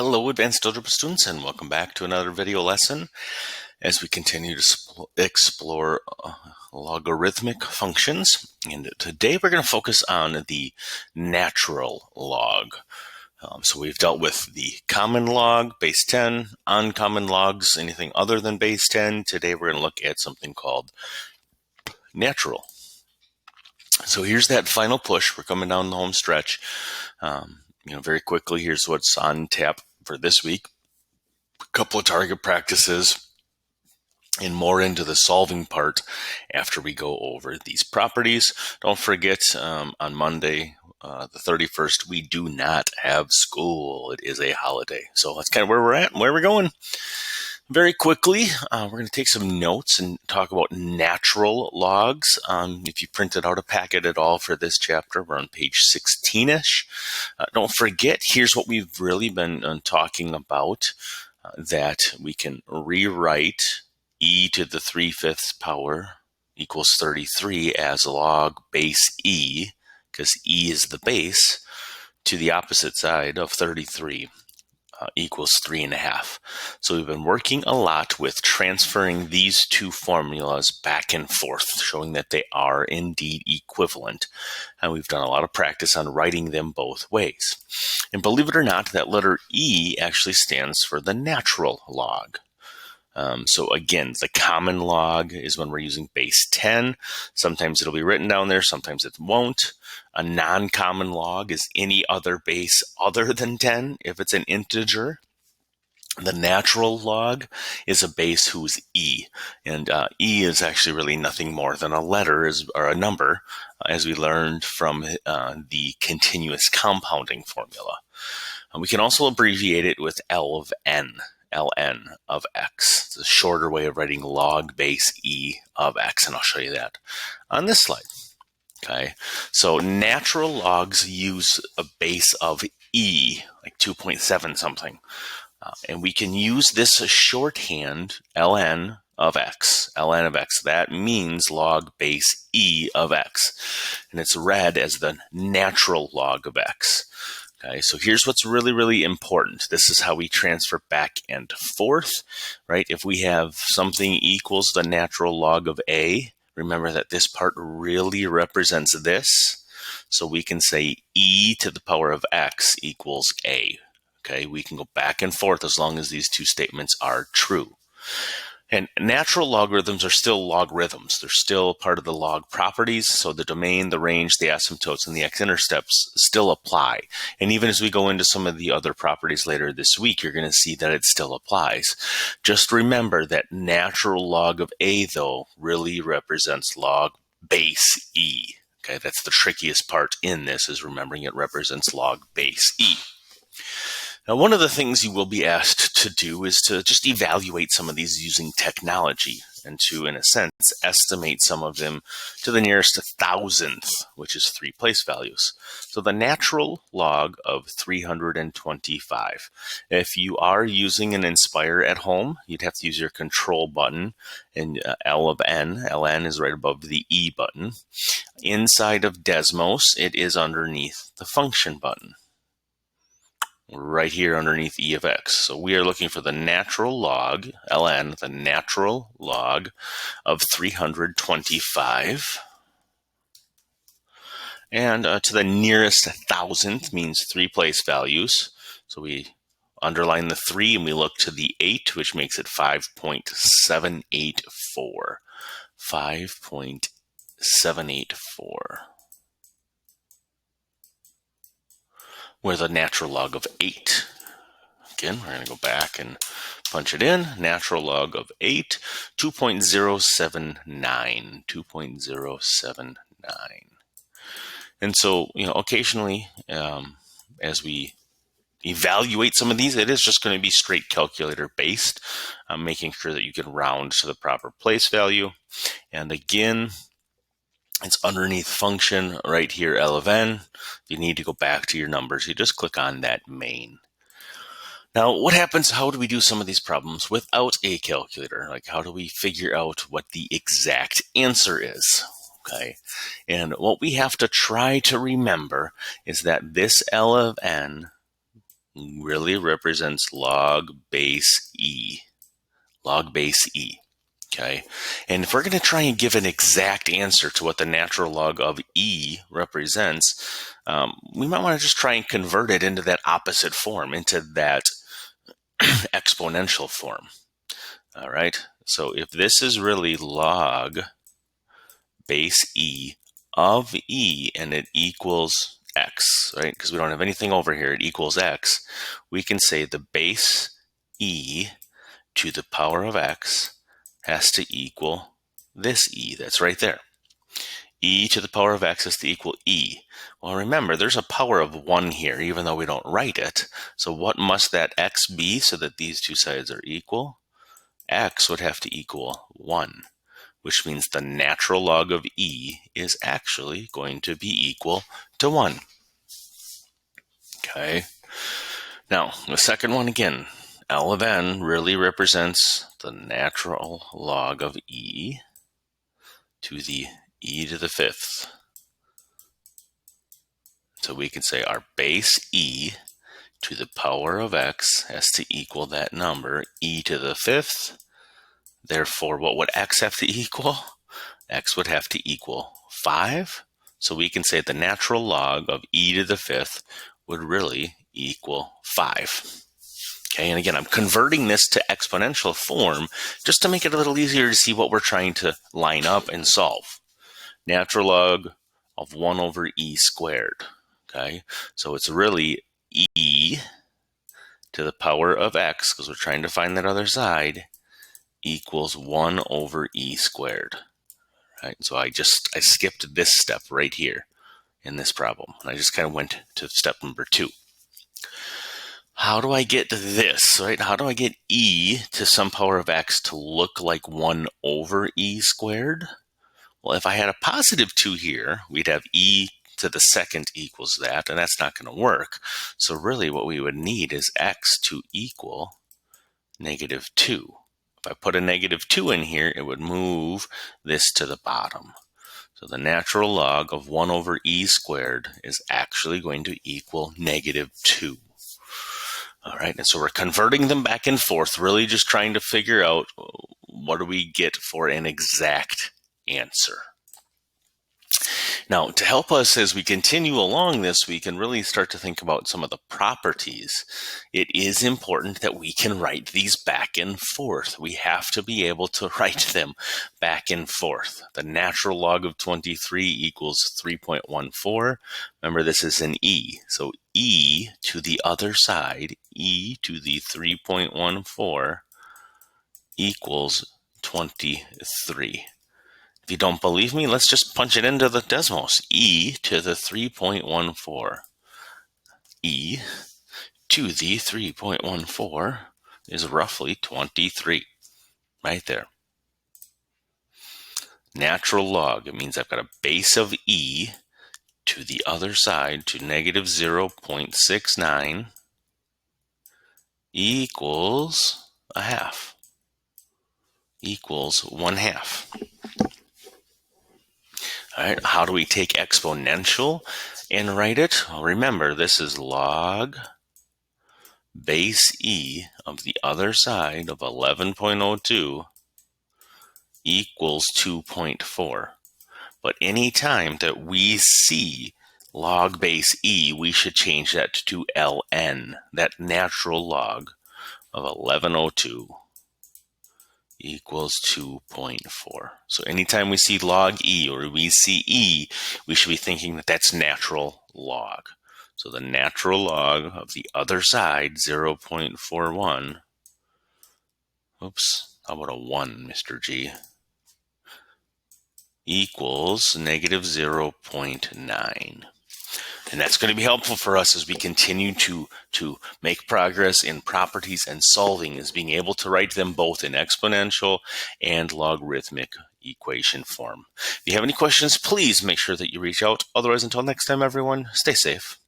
Hello, advanced algebra students, and welcome back to another video lesson as we continue to explore logarithmic functions. And today we're going to focus on the natural log. So we've dealt with the common log, base 10, uncommon logs, anything other than base 10. Today we're going to look at something called natural. So here's that final push. We're coming down the home stretch. Very quickly, here's what's on tap for this week. A couple of target practices and more into the solving part after we go over these properties. Don't forget, on Monday, the 31st, we do not have school. It is a holiday. So that's kind of where we're at and where we're going. Very quickly, we're going to take some notes and talk about natural logs. If you printed out a packet at all for this chapter, we're on page 16-ish. Don't forget, here's what we've really been talking about, that we can rewrite e to the 3/5 power equals 33 as log base e, because e is the base, to the opposite side of 33. Equals 3.5. So we've been working a lot with transferring these two formulas back and forth, showing that they are indeed equivalent. And we've done a lot of practice on writing them both ways. And believe it or not, that letter E actually stands for the natural log. So again, the common log is when we're using base 10. Sometimes it'll be written down there, sometimes it won't. A non-common log is any other base other than 10 if it's an integer. The natural log is a base whose e, and e is actually really nothing more than a letter or a number, as we learned from the continuous compounding formula. We can also abbreviate it with L of n. ln of x. It's a shorter way of writing log base e of x, and I'll show you that on this slide. Okay, so natural logs use a base of e, like 2.7 something, and we can use this shorthand ln of x. ln of x, that means log base e of x, and it's read as the natural log of x. Okay, so here's what's really, really important. This is how we transfer back and forth, right? If we have something equals the natural log of a, remember that this part really represents this. So we can say e to the power of x equals a. Okay, we can go back and forth as long as these two statements are true. And natural logarithms are still logarithms. They're still part of the log properties. So the domain, the range, the asymptotes, and the x-intercepts still apply. And even as we go into some of the other properties later this week, you're going to see that it still applies. Just remember that natural log of a, though, really represents log base e. Okay, that's the trickiest part in this, is remembering it represents log base e. Now, one of the things you will be asked to do is to just evaluate some of these using technology and to, in a sense, estimate some of them to the nearest 1,000th, which is 3 place values. So the natural log of 325. If you are using an Inspire at home, you'd have to use your control button, and L of n, ln is right above the E button. Inside of Desmos, it is underneath the function button, right here underneath e of x. So we are looking for the natural log, ln, the natural log of 325. And to the nearest 1,000th means 3 place values. So we underline the 3 and we look to the 8, which makes it 5.784. 5.784. Where the natural log of 8. Again, we're going to go back and punch it in. Natural log of 8, 2.079. 2.079. And so, occasionally, as we evaluate some of these, it is just going to be straight calculator based, making sure that you can round to the proper place value. And again, it's underneath function right here, L of n. You need to go back to your numbers. You just click on that main. Now, what happens, how do we do some of these problems without a calculator? Like, how do we figure out what the exact answer is? Okay, and what we have to try to remember is that this L of n really represents log base E. Log base E. Okay, and if we're going to try and give an exact answer to what the natural log of E represents, we might want to just try and convert it into that opposite form, into that exponential form. All right, so if this is really log base E of E and it equals X, right, because we don't have anything over here, it equals X, we can say the base E to the power of X has to equal this E that's right there. E to the power of X has to equal E. Well, remember, there's a power of 1 here, even though we don't write it. So what must that X be so that these two sides are equal? X would have to equal 1, which means the natural log of E is actually going to be equal to 1. Okay. Now, the second one again. L of n really represents the natural log of E to the E to the 5th. So we can say our base E to the power of X has to equal that number, E to the 5th. Therefore, what would X have to equal? X would have to equal 5. So we can say the natural log of E to the 5th would really equal 5. Okay, and again, I'm converting this to exponential form just to make it a little easier to see what we're trying to line up and solve. Natural log of 1 over E squared. Okay, so it's really E to the power of X, because we're trying to find that other side, equals 1 over E squared. Right, so I skipped this step right here in this problem, and I just kind of went to step number 2. How do I get this, right? How do I get E to some power of X to look like 1 over E squared? Well, if I had a positive 2 here, we'd have E to the 2nd equals that, and that's not going to work. So really what we would need is X to equal negative 2. If I put a negative 2 in here, it would move this to the bottom. So the natural log of 1 over E squared is actually going to equal negative 2. All right, and so we're converting them back and forth, really just trying to figure out what do we get for an exact answer. Now, to help us as we continue along this, we can really start to think about some of the properties. It is important that we can write these back and forth. We have to be able to write them back and forth. The natural log of 23 equals 3.14. Remember, this is an E. So E to the other side, E to the 3.14 equals 23. If you don't believe me, let's just punch it into the Desmos. E to the 3.14. E to the 3.14 is roughly 23. Right there. Natural log, it means I've got a base of E to the other side to negative 0.69 equals a half. Equals 1/2. All right, how do we take exponential and write it? Well, remember, this is log base E of the other side of 11.02 equals 2.4. But any time that we see log base E, we should change that to ln, that natural log of 1102 equals 2.4. So anytime we see log E or we see E, we should be thinking that that's natural log. So the natural log of the other side, 0.41. Oops, how about a 1, Mr. G? Equals negative 0.9. And that's going to be helpful for us as we continue to make progress in properties and solving, is being able to write them both in exponential and logarithmic equation form. If you have any questions, please make sure that you reach out. Otherwise, until next time, everyone, stay safe.